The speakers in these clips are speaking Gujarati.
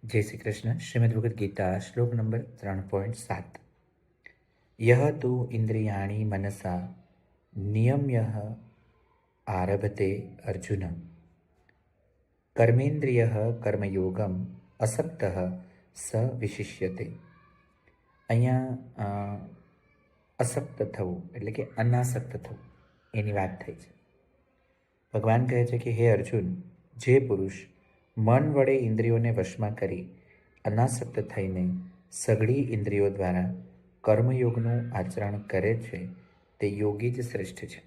जय श्री कृष्ण। श्रीमद् भगवद गीता श्लोक नंबर 3.7 यह तु इंद्रियाणि मनसा नियम्यः आरभते अर्जुन कर्मेन्द्रियः कर्मयोगम असक्तः स વિશિષ્યતે। અહીંયા અસક્ત થવું એટલે કે અનાસક્ત થવું એની વાત થઈ છે। ભગવાન કહે છે કે હે અર્જુન, જે પુરુષ મન વડે ઇન્દ્રિયોને વશમાં કરી અનાસક્ત થઈને સઘળી ઇન્દ્રિયો દ્વારા કર્મયોગનું આચરણ કરે છે તે યોગી જ શ્રેષ્ઠ છે।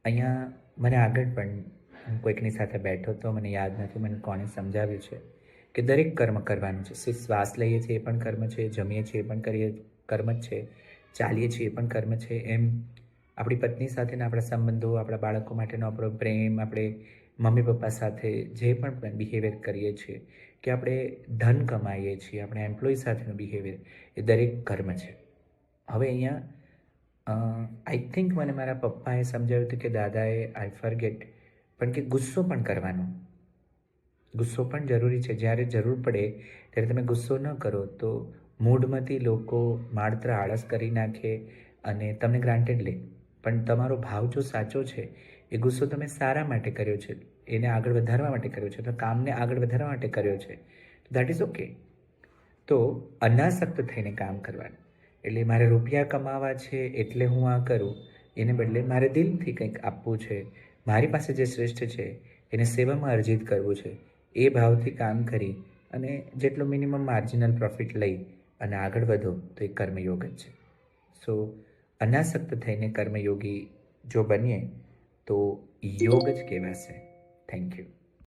અહીંયા મને આગળ પણ હું કોઈકની સાથે બેઠો તો મને યાદ નથી મને કોણે સમજાવ્યું છે કે દરેક કર્મ કરવાનું છે। શ્વાસ લઈએ છીએ એ પણ કર્મ છે, જમીએ છીએ એ પણ કર્મ જ છે, ચાલીએ છીએ એ પણ કર્મ છે। એમ આપણી પત્ની સાથેના આપણા સંબંધો, આપણા બાળકો માટેનો આપણો પ્રેમ, આપણે મમ્મી પપ્પા સાથે જે પણ બિહેવિયર કરીએ છીએ, કે આપણે ધન કમાઈએ છીએ, આપણે એમ્પ્લોય સાથેનું બિહેવિયર, એ દરેક કર્મ છે। હવે અહીંયા આઈ થિંક મને મારા પપ્પાએ સમજાવ્યું હતું કે દાદાએ આઈ ફરગેટ પણ કે ગુસ્સો પણ કરવાનો, ગુસ્સો પણ જરૂરી છે। જ્યારે જરૂર પડે ત્યારે તમે ગુસ્સો ન કરો તો મૂડમાંથી લોકો માત્ર આળસ કરી નાખે અને તમને ગ્રાન્ટેડ લે, પણ તમારો ભાવ જો સાચો છે, એ ગુસ્સો તમે સારા માટે કર્યો છે, એને આગળ વધારવા માટે કર્યો છે, તો કામને આગળ વધારવા માટે કર્યો છે, દેટ ઇઝ ઓકે। તો અનાસક્ત થઈને કામ કરવાનું, એટલે મારે રૂપિયા કમાવા છે એટલે હું આ કરું, એને બદલે મારે દિલથી કંઈક આપવું છે, મારી પાસે જે શ્રેષ્ઠ છે એને સેવામાં અર્જિત કરવું છે, એ ભાવથી કામ કરી અને જેટલો મિનિમમ માર્જિનલ પ્રોફિટ લઈ અને આગળ વધો તો એ કર્મયોગ જ છે। સો અનાસક્ત થઈને કર્મયોગી જો બનીએ તો યોગ જ કહેવાશે। Thank you.